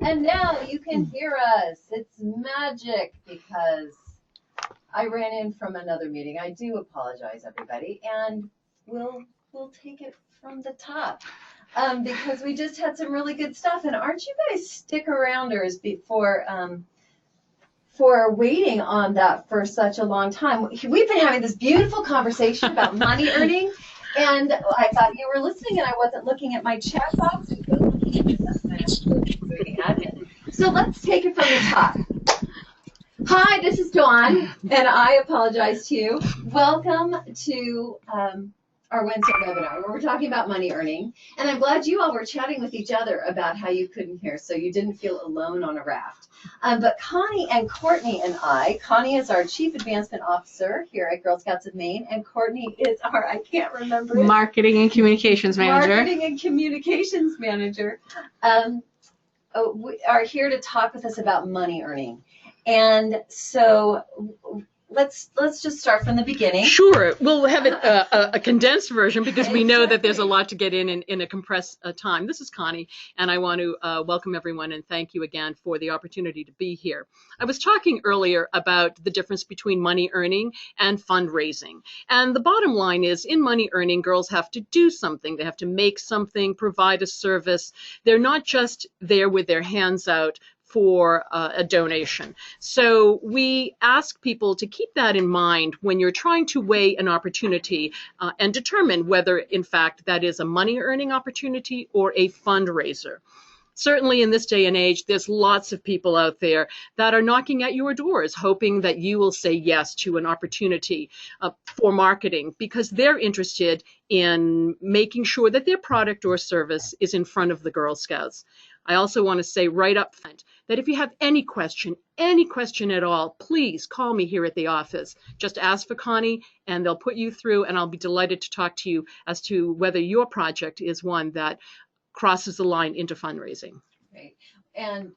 And now you can hear us. It's magic because I ran in from another meeting. I do apologize, everybody, and we'll take it from the top because we just had some really good stuff. And aren't you guys stick-arounders for waiting on that for such a long time? We've been having this beautiful conversation about money earning, and I thought you were listening, and I wasn't looking at my chat box. So let's take it from the top. Hi, this is Dawn, and I apologize to you. Welcome to our Wednesday webinar where we're talking about money earning. And I'm glad you all were chatting with each other about how you couldn't hear, so you didn't feel alone on a raft. But Connie and Courtney and Connie is our Chief Advancement Officer here at Girl Scouts of Maine, and Courtney is our, I can't remember it. Marketing and Communications Manager. Marketing and Communications Manager. We are here to talk with us about money earning. And so let's just start from the beginning. Sure. We'll have a condensed version because we know that there's a lot to get in a compressed time. This is Connie, and I want to welcome everyone and thank you again for the opportunity to be here. I was talking earlier about the difference between money earning and fundraising. And the bottom line is, in money earning, girls have to do something. They have to make something, provide a service. They're not just there with their hands out for a donation. So we ask people to keep that in mind when you're trying to weigh an opportunity and determine whether, in fact, that is a money earning opportunity or a fundraiser. Certainly in this day and age, there's lots of people out there that are knocking at your doors, hoping that you will say yes to an opportunity for marketing because they're interested in making sure that their product or service is in front of the Girl Scouts. I also want to say right up front that if you have any question at all, please call me here at the office. Just ask for Connie and they'll put you through, and I'll be delighted to talk to you as to whether your project is one that crosses the line into fundraising. Right. And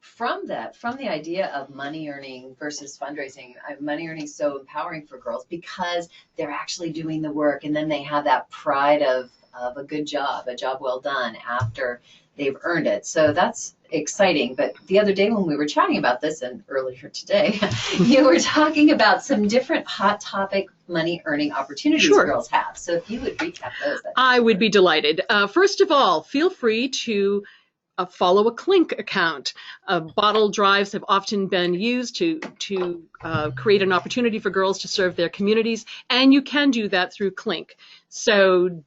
from the idea of money earning versus fundraising, money earning is so empowering for girls because they're actually doing the work, and then they have that pride of a good job, a job well done after they've earned it. So that's exciting. But the other day when we were chatting about this, and earlier today, you were talking about some different hot topic money earning opportunities girls have. So if you would recap those. I would be delighted. First of all, feel free to follow a Clink account. Bottle drives have often been used to create an opportunity for girls to serve their communities, and you can do that through Clink. So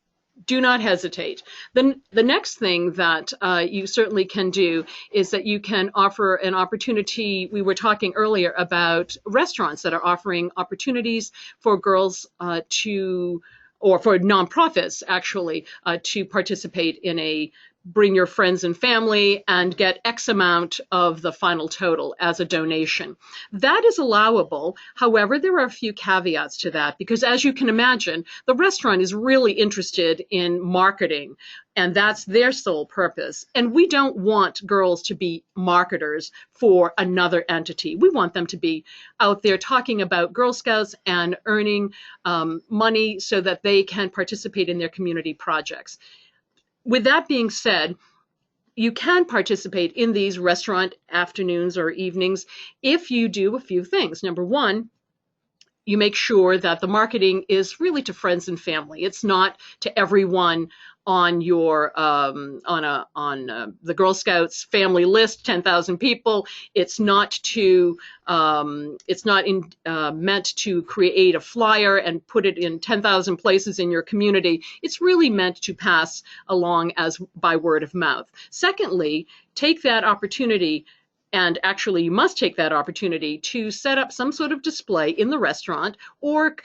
do not hesitate. The next thing that you certainly can do is that you can offer an opportunity. We were talking earlier about restaurants that are offering opportunities for girls or for nonprofits actually, to participate in a bring your friends and family and get X amount of the final total as a donation. That is allowable. However, there are a few caveats to that because, as you can imagine, the restaurant is really interested in marketing, and that's their sole purpose. And we don't want girls to be marketers for another entity. We want them to be out there talking about Girl Scouts and earning money so that they can participate in their community projects. With that being said, you can participate in these restaurant afternoons or evenings if you do a few things. Number one, you make sure that the marketing is really to friends and family. It's not to everyone on your the Girl Scouts family list, 10,000 people. It's not meant to create a flyer and put it in 10,000 places in your community. It's really meant to pass along as by word of mouth. Secondly, take that opportunity. And actually, you must take that opportunity to set up some sort of display in the restaurant or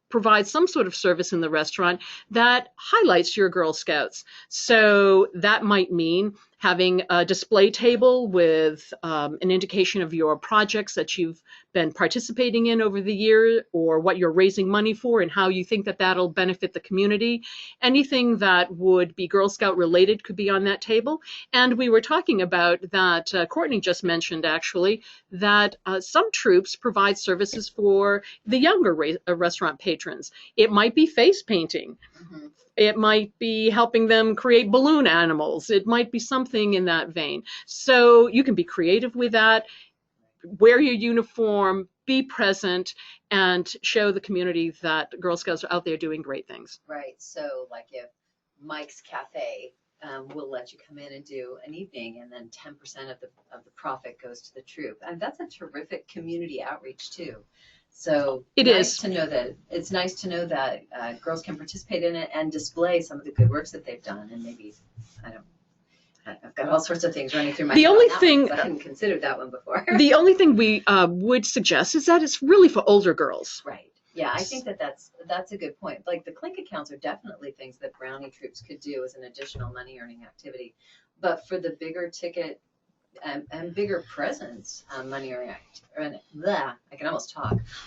provide some sort of service in the restaurant that highlights your Girl Scouts. So that might mean having a display table with an indication of your projects that you've been participating in over the year, or what you're raising money for and how you think that that'll benefit the community. Anything that would be Girl Scout related could be on that table. And we were talking about that, Courtney just mentioned actually, that some troops provide services for the younger restaurant patrons. It might be face painting. Mm-hmm. It might be helping them create balloon animals. It might be something in that vein. So you can be creative with that, wear your uniform, be present, and show the community that Girl Scouts are out there doing great things. Right. So like if Mike's Cafe will let you come in and do an evening, and then 10% of the profit goes to the troop. And that's a terrific community outreach too. So it's nice to know that girls can participate in it and display some of the good works that they've done. And maybe, I've got all sorts of things running through my head. I hadn't considered that one before. The only thing we would suggest is that it's really for older girls. Right. Yeah, I think that's a good point. Like the clink accounts are definitely things that Brownie troops could do as an additional money earning activity. But for the bigger ticket and bigger presence money earning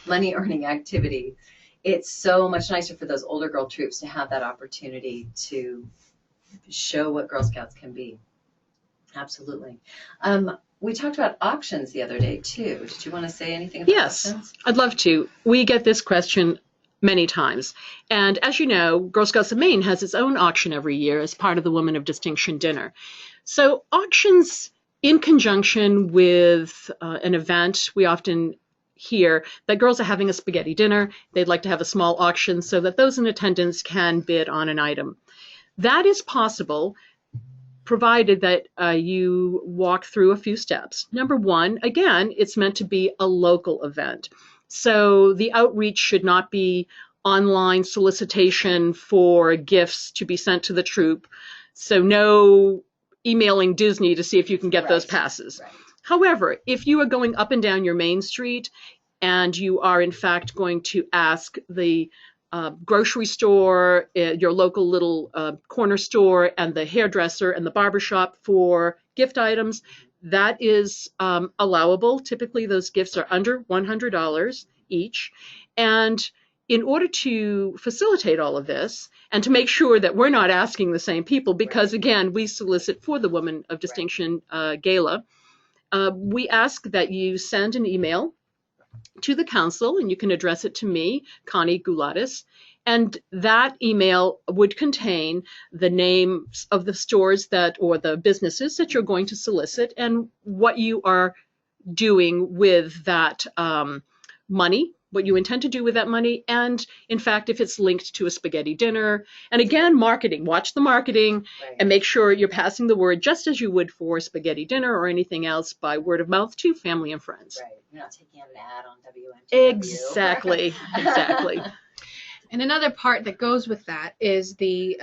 money earning activity, it's so much nicer for those older girl troops to have that opportunity to show what Girl Scouts can be. Absolutely. We talked about auctions the other day too. Did you want to say anything about auctions? Yes, I'd love to. We get this question many times. And as you know, Girl Scouts of Maine has its own auction every year as part of the Women of Distinction dinner. So auctions in conjunction with an event, we often hear that girls are having a spaghetti dinner. They'd like to have a small auction so that those in attendance can bid on an item. That is possible, provided that you walk through a few steps. Number one, again, it's meant to be a local event. So the outreach should not be online solicitation for gifts to be sent to the troop. So no emailing Disney to see if you can get those passes. Right. However, if you are going up and down your main street and you are in fact going to ask the grocery store, your local little corner store, and the hairdresser and the barbershop for gift items, that is allowable. Typically, those gifts are under $100 each. And in order to facilitate all of this and to make sure that we're not asking the same people, because again, we solicit for the Women of Distinction Gala, we ask that you send an email to the council, and you can address it to me, Connie Goulatis, and that email would contain the names of the stores or the businesses that you're going to solicit and what you are doing with that money, what you intend to do with that money, and in fact, if it's linked to a spaghetti dinner. And again, marketing, watch the marketing and make sure you're passing the word just as you would for spaghetti dinner or anything else by word of mouth to family and friends. Right. You're not taking out an ad on WMTW. Exactly. Exactly. And another part that goes with that is the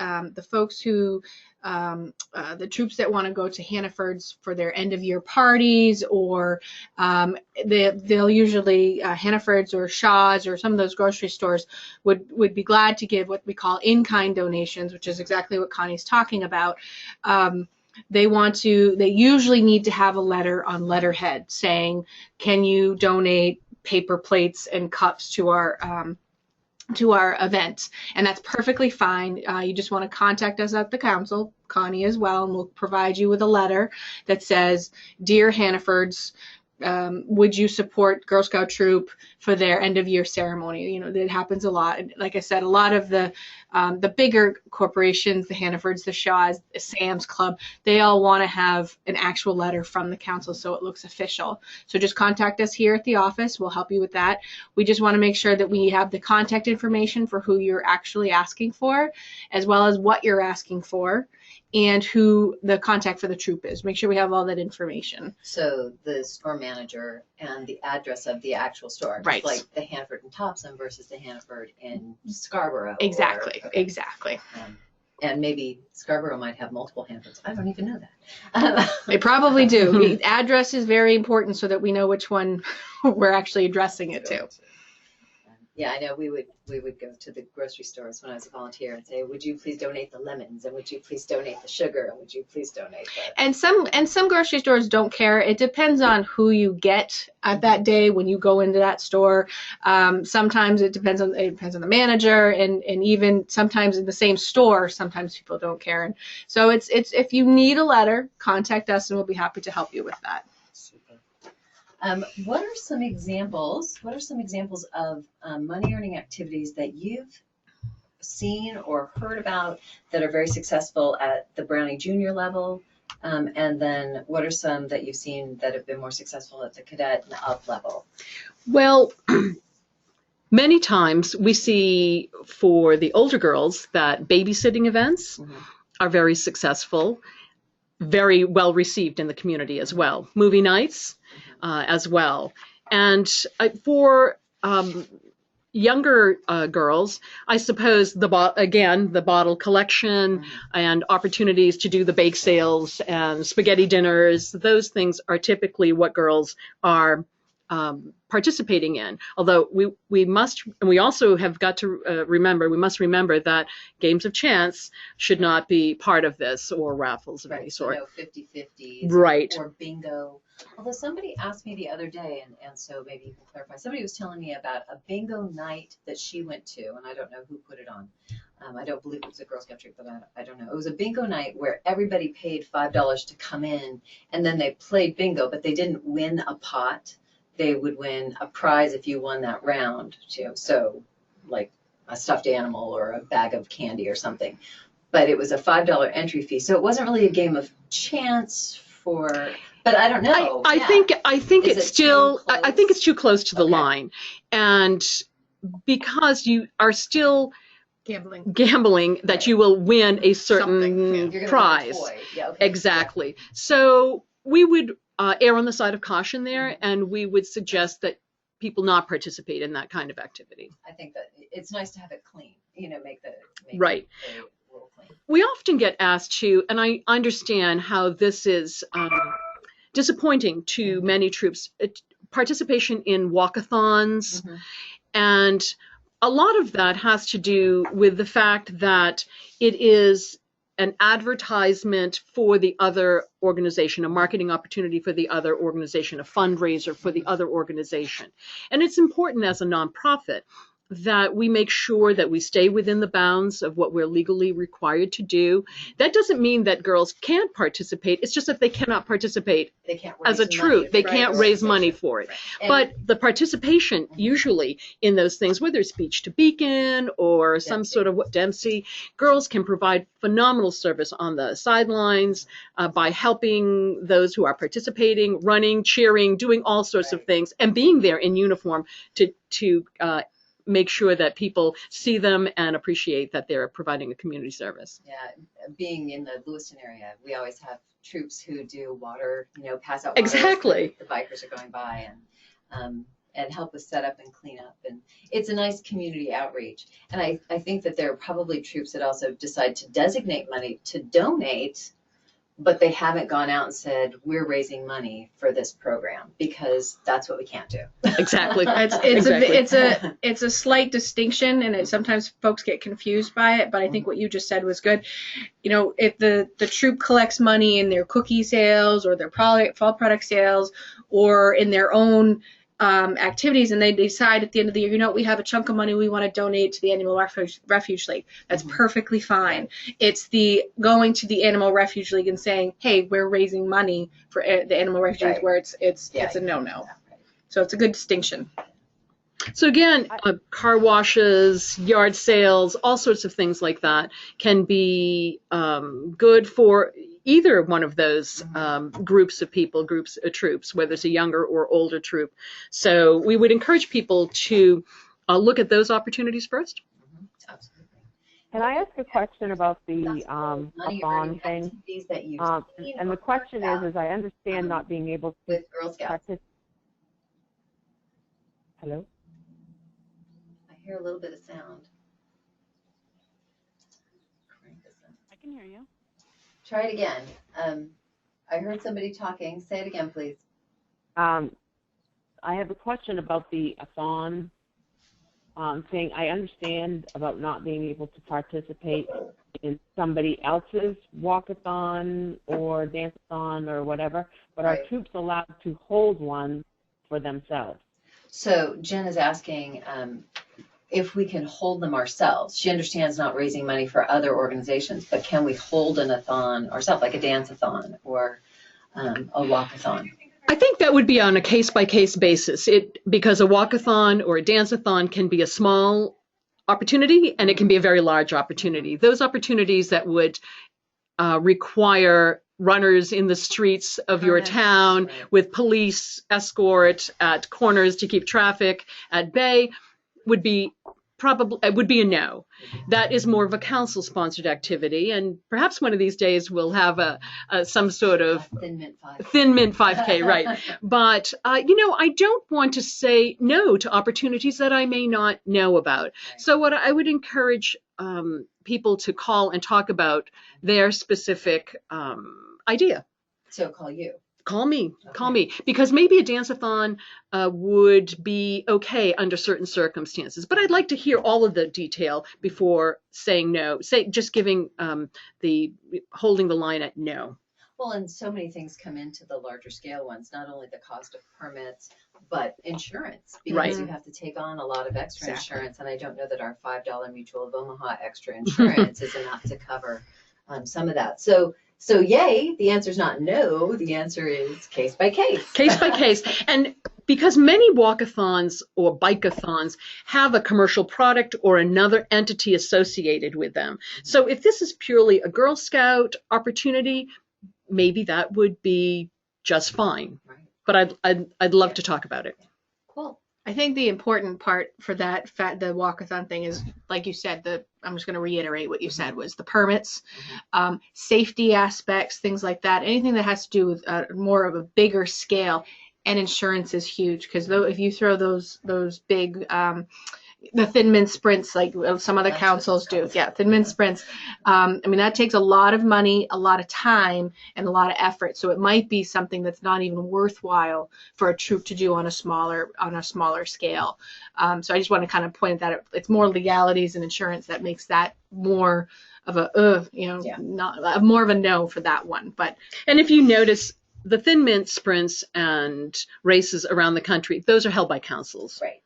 folks who, the troops that want to go to Hannaford's for their end of year parties, or they'll usually, Hannaford's or Shaw's or some of those grocery stores would be glad to give what we call in-kind donations, which is exactly what Connie's talking about. They usually need to have a letter on letterhead saying, can you donate paper plates and cups to our event? And that's perfectly fine. You just want to contact us at the council, Connie as well, and we'll provide you with a letter that says, Dear Hannaford's, would you support Girl Scout Troop for their end of year ceremony? You know, that happens a lot. And like I said, a lot of the bigger corporations, the Hannafords, the Shaws, the Sam's Club, they all want to have an actual letter from the council so it looks official. So just contact us here at the office. We'll help you with that. We just want to make sure that we have the contact information for who you're actually asking for, as well as what you're asking for, and who the contact for the troop is. Make sure we have all that information. So the store manager and the address of the actual store. Right. Like the Hannaford in Thompson versus the Hannaford in Scarborough. Exactly. Exactly. And maybe Scarborough might have multiple Hannafords. I don't even know that. They probably do. The address is very important so that we know which one we're actually addressing it to. Yeah, I know we would go to the grocery stores when I was a volunteer and say, would you please donate the lemons, and would you please donate the sugar, and would you please donate the... And some grocery stores don't care. It depends on who you get at that day when you go into that store. Sometimes it depends on the manager, and even sometimes in the same store, sometimes people don't care. And so it's if you need a letter, contact us and we'll be happy to help you with that. What are some examples of money earning activities that you've seen or heard about that are very successful at the Brownie Junior level? And then what are some that you've seen that have been more successful at the cadet and up level? Well, many times we see for the older girls that babysitting events are very successful, very well received in the community as well. Movie nights as well. And for younger girls, I suppose the bottle collection and opportunities to do the bake sales and spaghetti dinners, those things are typically what girls are participating in. Although we must, and we also have got to we must remember that games of chance should not be part of this, or raffles of any sort. So no 50-50s Right. or bingo. Although somebody asked me the other day, and so maybe you can clarify, somebody was telling me about a bingo night that she went to, and I don't know who put it on. I don't believe it was a Girl Scout troop, but I don't know. It was a bingo night where everybody paid $5 to come in, and then they played bingo, but they didn't win a pot. They would win a prize if you won that round, so like a stuffed animal or a bag of candy or something. But it was a $5 entry fee, so it wasn't really a game of chance but I don't know. I think it's still, I think it's too close to the line, and because you are still gambling that you will win a certain prize. Exactly. So we would err on the side of caution there, and we would suggest that people not participate in that kind of activity. I think that it's nice to have it clean, make the right. We often get asked to, and I understand how this is disappointing to many troops, participation in walkathons, and a lot of that has to do with the fact that it is an advertisement for the other organization, a marketing opportunity for the other organization, a fundraiser for the other organization. And it's important as a nonprofit that we make sure that we stay within the bounds of what we're legally required to do. That doesn't mean that girls can't participate. It's just that they cannot participate as a troop. They can't raise money for it. But the participation usually in those things, whether it's Beach to Beacon or some sort of Dempsey, girls can provide phenomenal service on the sidelines by helping those who are participating, running, cheering, doing all sorts of things, and being there in uniform to make sure that people see them and appreciate that they're providing a community service. Yeah, being in the Lewiston area, we always have troops who do water, pass out water. Exactly. The bikers are going by and help us set up and clean up. And it's a nice community outreach. And I think that there are probably troops that also decide to designate money to donate, but they haven't gone out and said, we're raising money for this program, because that's what we can't do. Exactly. It's a slight distinction, and sometimes folks get confused by it, but I think what you just said was good. If the troop collects money in their cookie sales or their fall product sales or in their own activities, and they decide at the end of the year, we have a chunk of money we want to donate to the Animal Refuge League. That's perfectly fine. It's the going to the Animal Refuge League and saying, hey, we're raising money for the Animal Refuge League, where it's a no-no. So it's a good distinction. So again, car washes, yard sales, all sorts of things like that can be good for either one of those groups of people, troops, whether it's a younger or older troop. So we would encourage people to look at those opportunities first. Absolutely. Can I ask a question about the a-thon thing? And the question is I understand not being able to with Girl Scouts. Hello? I hear a little bit of sound. I can hear you. Try it again. I heard somebody talking. Say it again, please. I have a question about the a-thon thing. I understand about not being able to participate in somebody else's walk-a-thon or dance-a-thon or whatever, but are troops allowed to hold one for themselves? So Jen is asking if we can hold them ourselves. She understands not raising money for other organizations, but can we hold an a-thon ourselves, like a dance-a-thon or a walk-a-thon? I think that would be on a case-by-case basis. Because a walk-a-thon or a dance-a-thon can be a small opportunity, and it can be a very large opportunity. Those opportunities that would require runners in the streets of your town with police escort at corners to keep traffic at bay would be a no. That is more of a council-sponsored activity, and perhaps one of these days we'll have some sort of Thin Mint 5K, right? But I don't want to say no to opportunities that I may not know about. Right. So what I would encourage people to call and talk about their specific idea. So call you. Call me, because maybe a dance-a-thon would be okay under certain circumstances. But I'd like to hear all of the detail before saying no. Just giving holding the line at no. Well, and so many things come into the larger scale ones, not only the cost of permits, but insurance, because you have to take on a lot of extra insurance. And I don't know that our $5 Mutual of Omaha extra insurance is enough to cover some of that. So yay, the answer is not no, the answer is case by case. Case by case. And because many walkathons or bikeathons have a commercial product or another entity associated with them. So if this is purely a Girl Scout opportunity, maybe that would be just fine. Right. But I'd love to talk about it. Cool. I think the important part for that the walkathon thing is, like you said, I'm just going to reiterate what you said, was the permits, safety aspects, things like that. Anything that has to do with more of a bigger scale, and insurance is huge, because if you throw those big the Thin Mint sprints, like some other councils do. Yeah, Thin Mint sprints. That takes a lot of money, a lot of time, and a lot of effort. So it might be something that's not even worthwhile for a troop to do on a smaller scale. So I just want to kind of point that it's more legalities and insurance that makes that more of not more of a no for that one. And if you notice, the Thin Mint sprints and races around the country, those are held by councils. Right.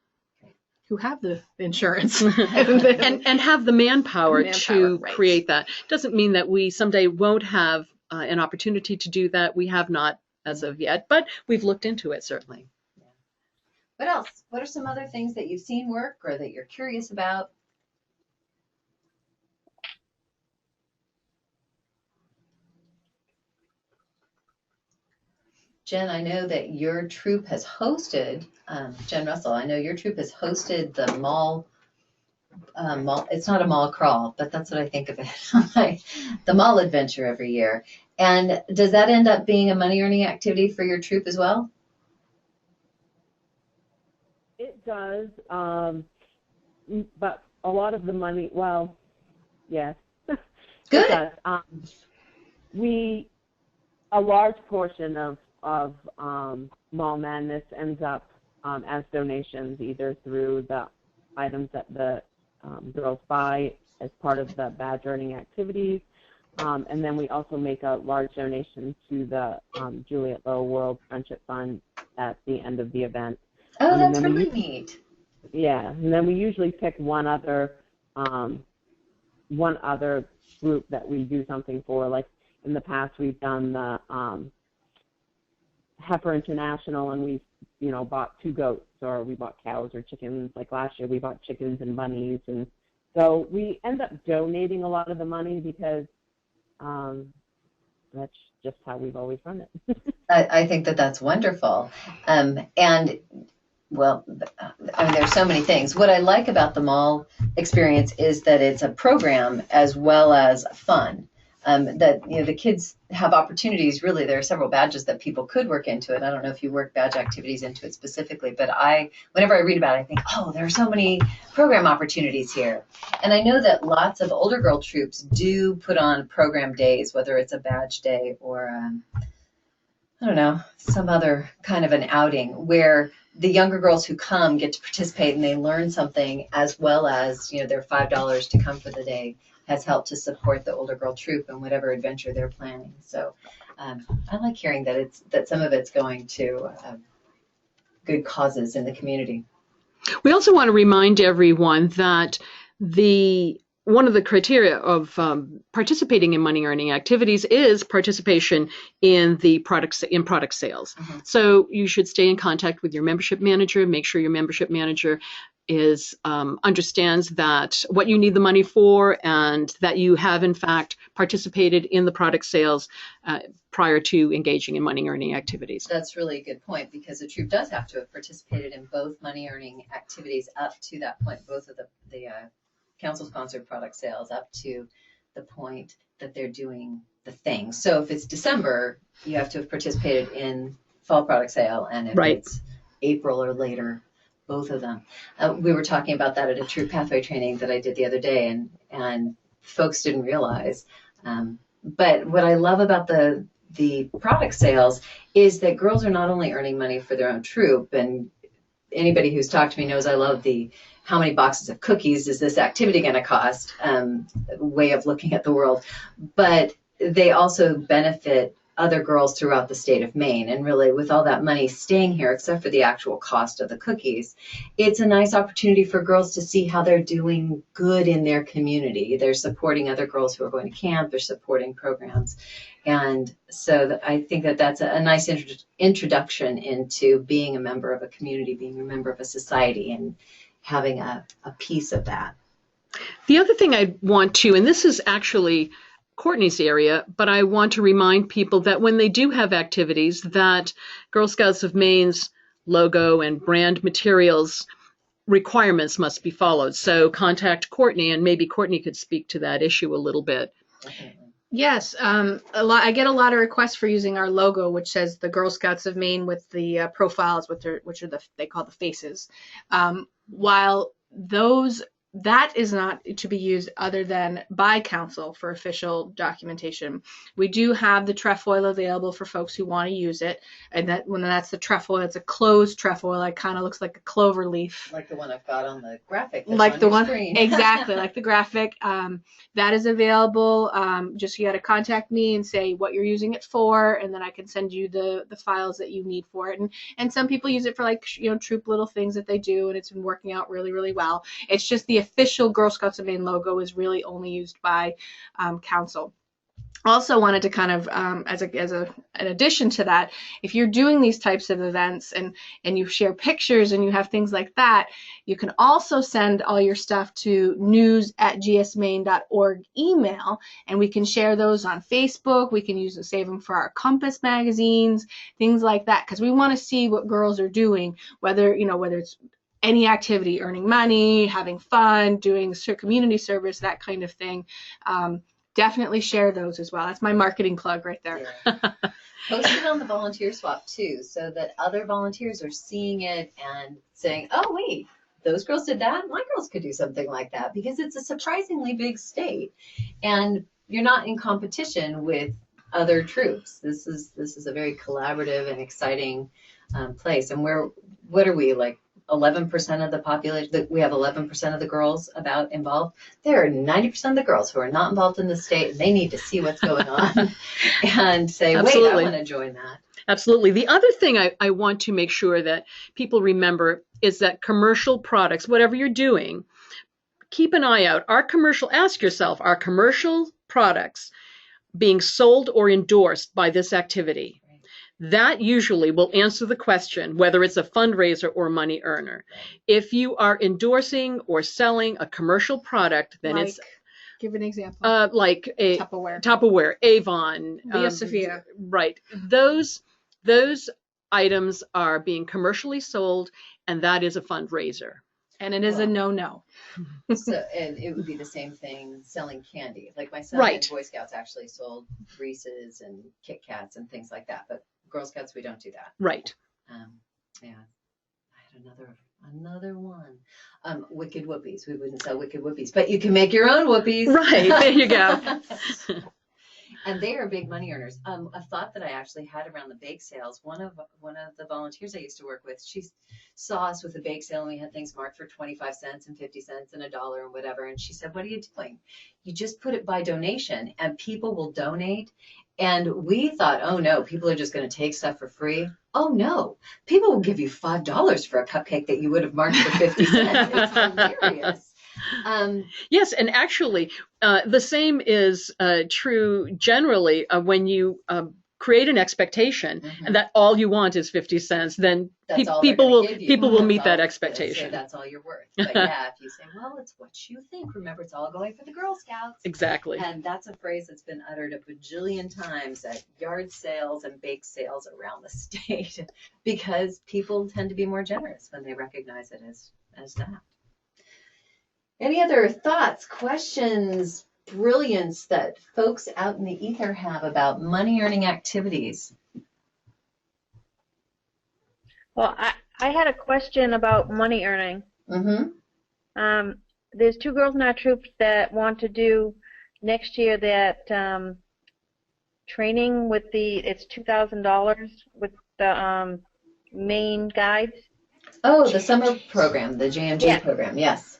Who have the insurance and have the manpower to create that. Doesn't mean that we someday won't have an opportunity to do that. We have not as of yet, but we've looked into it, certainly. Yeah. What else? What are some other things that you've seen work or that you're curious about? Jen, I know that your troop has hosted, Jen Russell, I know your troop has hosted the mall, it's not a mall crawl, but that's what I think of it, the mall adventure every year. And does that end up being a money earning activity for your troop as well? It does, but a lot of the money, well, yes. Good. It does. A large portion of Mall Madness ends up as donations, either through the items that the girls buy as part of the badge earning activities, and then we also make a large donation to the Juliet Lowe World Friendship Fund at the end of the event. Oh, that's really neat. Yeah, and then we usually pick one other group that we do something for. Like in the past, we've done the Heifer International, and we, bought 2 goats, or we bought cows or chickens. Like last year, we bought chickens and bunnies, and so we end up donating a lot of the money because that's just how we've always run it. I think that that's wonderful, and well, there's so many things. What I like about the mall experience is that it's a program as well as fun. That the kids have opportunities. Really, there are several badges that people could work into it. I don't know if you work badge activities into it specifically, but whenever I read about it, I think, oh, there are so many program opportunities here. And I know that lots of older girl troops do put on program days, whether it's a badge day or I don't know, some other kind of an outing where the younger girls who come get to participate and they learn something, as well as their $5 to come for the day has helped to support the older girl troop and whatever adventure they're planning. So I like hearing that some of it's going to good causes in the community. We also want to remind everyone that one of the criteria of participating in money earning activities is participation in product sales. Mm-hmm. So you should stay in contact with your membership manager, make sure your membership manager understands that what you need the money for, and that you have in fact participated in the product sales prior to engaging in money earning activities. That's really a good point, because the troop does have to have participated in both money earning activities up to that point, both of the council sponsored product sales up to the point that they're doing the thing. So if it's December, you have to have participated in fall product sale, and if it's April or later, both of them. We were talking about that at a troop pathway training that I did the other day, and folks didn't realize. But what I love about the product sales is that girls are not only earning money for their own troop, and anybody who's talked to me knows I love the how many boxes of cookies is this activity going to cost way of looking at the world, but they also benefit other girls throughout the state of Maine. And really, with all that money staying here, except for the actual cost of the cookies, it's a nice opportunity for girls to see how they're doing good in their community. They're supporting other girls who are going to camp. They're supporting programs. And so I think that that's a nice introduction into being a member of a community, being a member of a society, and having a piece of that. The other thing I want to, and this is actually Courtney's area, but I want to remind people that when they do have activities, that Girl Scouts of Maine's logo and brand materials requirements must be followed. So contact Courtney, and maybe Courtney could speak to that issue a little bit. Yes, I get a lot of requests for using our logo, which says the Girl Scouts of Maine with the profiles, which are they call the faces. While that is not to be used other than by council for official documentation. We do have the trefoil available for folks who want to use it, and that's the trefoil. It's a closed trefoil. It kind of looks like a clover leaf, like the one I've got on the graphic. Like the one, screen. Exactly, like the graphic. That is available. Just you got to contact me and say what you're using it for, and then I can send you the files that you need for it. And some people use it for troop little things that they do, and it's been working out really, really well. It's just the official Girl Scouts of Maine logo is really only used by council. Also wanted to kind of, as an addition to that, if you're doing these types of events and you share pictures and you have things like that, you can also send all your stuff to news@gsmaine.org email, and we can share those on Facebook. We can save them for our Compass magazines, things like that, because we want to see what girls are doing, whether it's any activity, earning money, having fun, doing community service, that kind of thing. Definitely share those as well. That's my marketing plug right there. Yeah. Post it on the volunteer swap too, so that other volunteers are seeing it and saying, oh, wait, those girls did that. My girls could do something like that, because it's a surprisingly big state and you're not in competition with other troops. This is a very collaborative and exciting place. And what are we, like 11% of the population? We have 11% of the girls involved. There are 90% of the girls who are not involved in the state, and they need to see what's going on and say, Absolutely. Wait, I want to join that. Absolutely. The other thing I want to make sure that people remember is that commercial products, whatever you're doing, keep an eye out. Ask yourself, are commercial products being sold or endorsed by this activity? That usually will answer the question whether it's a fundraiser or money earner. If you are endorsing or selling a commercial product, then it's give an example. Like a Tupperware, Avon, Via Sophia. Right. Those items are being commercially sold, and that is a fundraiser. And it is a no-no. And it would be the same thing selling candy. Like my son in Boy Scouts actually sold Reese's and Kit Kats and things like that. But Girl Scouts, we don't do that. Right. Yeah. I had another one. Wicked Whoopies. We wouldn't sell Wicked Whoopies, but you can make your own Whoopies. Right. There you go. And they are big money earners. A thought that I actually had around the bake sales, one of the volunteers I used to work with, she saw us with a bake sale, and we had things marked for 25 cents and 50 cents and $1 and whatever. And she said, what are you doing? You just put it by donation and people will donate. And we thought, oh no, people are just going to take stuff for free. Oh no, people will give you $5 for a cupcake that you would have marked for 50 cents. It's hilarious. Yes, and actually, the same is true generally when you create an expectation and that all you want is 50 cents, then That's all people they're will gonna give you. people will That's meet all that it's gonna expectation. say, that's all you're worth. But yeah, if you say, well, it's what you think. Remember, it's all going for the Girl Scouts. Exactly. And that's a phrase that's been uttered a bajillion times at yard sales and bake sales around the state because people tend to be more generous when they recognize it as that. Any other thoughts, questions, brilliance that folks out in the ether have about money earning activities? Well, I had a question about money earning. Mm-hmm. There's 2 girls in our troop that want to do next year that training with it's $2,000 with the main guides. Oh, the summer program, the JMG program, yes.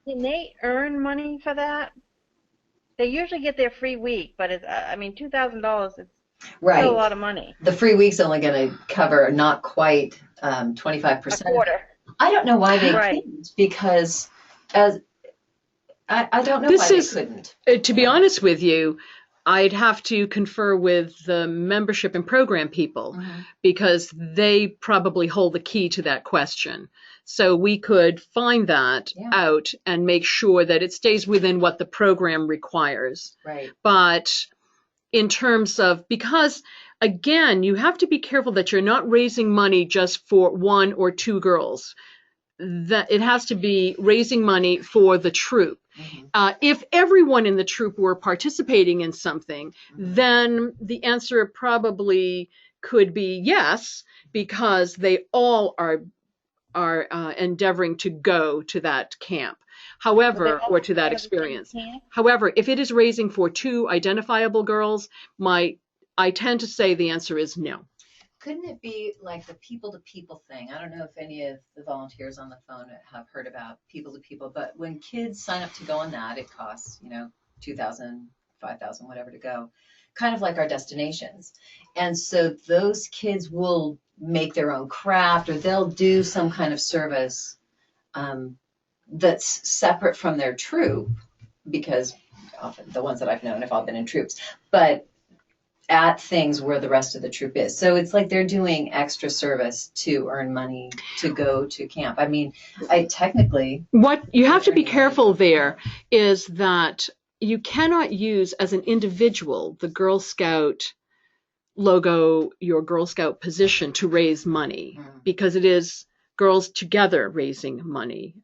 Can they earn money for that? They usually get their free week, but I mean, $2,000 is Right. still a lot of money. The free week's only going to cover not quite 25%. A quarter. I don't know why they Right. couldn't, because I don't know why they couldn't. To be honest with you, I'd have to confer with the membership and program people because they probably hold the key to that question. So we could find that out and make sure that it stays within what the program requires. Right. But in terms of, because again, you have to be careful that you're not raising money just for 1 or 2 girls. That it has to be raising money for the troop. If everyone in the troop were participating in something, then the answer probably could be yes, because they all are endeavoring to go to that camp. However, or to that experience. However, if it is raising for 2 identifiable girls, I tend to say the answer is no. Couldn't it be like the people-to-people thing? I don't know if any of the volunteers on the phone have heard about people-to-people, but when kids sign up to go on that, it costs, $2,000, $5,000, whatever to go, kind of like our destinations. And so those kids will make their own craft, or they'll do some kind of service that's separate from their troop, because often the ones that I've known have all been in troops, but at things where the rest of the troop is. So it's like they're doing extra service to earn money to go to camp. I mean, what you have to be careful there is that you cannot use as an individual the Girl Scout logo, your Girl Scout position to raise money, because it is girls together raising money,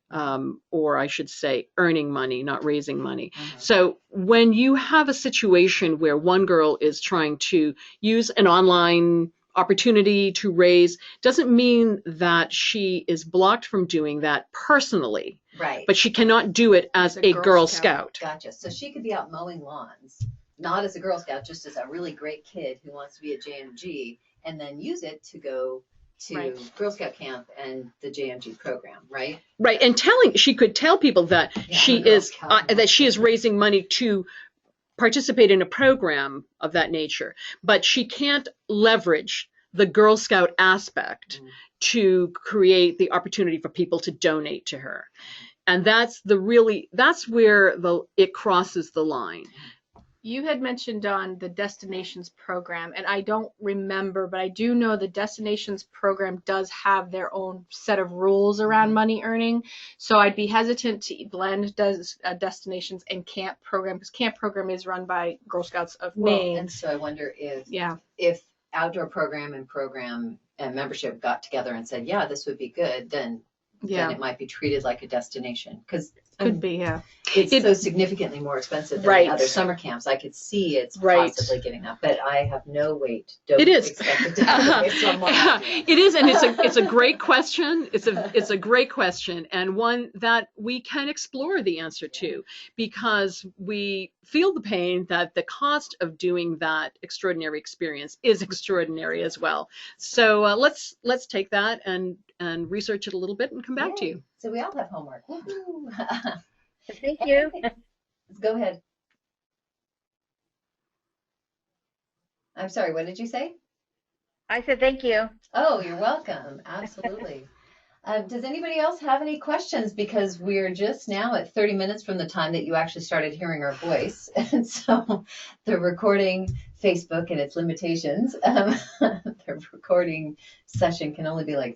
or I should say earning money, not raising money. So when you have a situation where one girl is trying to use an online opportunity to raise, doesn't mean that she is blocked from doing that personally. Right. But she cannot do it as a Girl Scout. Gotcha. So she could be out mowing lawns, not as a Girl Scout, just as a really great kid who wants to be at JMG, and then use it to go to Girl Scout camp and the JMG program, right? Right, and she could tell people that she is raising money to participate in a program of that nature, but she can't leverage the Girl Scout aspect to create the opportunity for people to donate to her, and that's where it crosses the line. You had mentioned on the Destinations program, and I don't remember, but I do know the Destinations program does have their own set of rules around money earning. So I'd be hesitant to blend Destinations and Camp program, because Camp program is run by Girl Scouts of Maine. And so I wonder if outdoor program and membership got together and said, this would be good, then it might be treated like a destination, because it's so significantly more expensive than the other summer camps. I could see it's possibly getting that, but I have no weight. It is. It is, and it's a great question. It's a great question, and one that we can explore the answer to, because we feel the pain that the cost of doing that extraordinary experience is extraordinary as well. So let's take that and research it a little bit and come back to you. So we all have homework. Thank you. Go ahead. I'm sorry, what did you say? I said thank you. Oh, you're welcome. Absolutely. Does anybody else have any questions? Because we're just now at 30 minutes from the time that you actually started hearing our voice. And so the recording, Facebook and its limitations, the recording session can only be like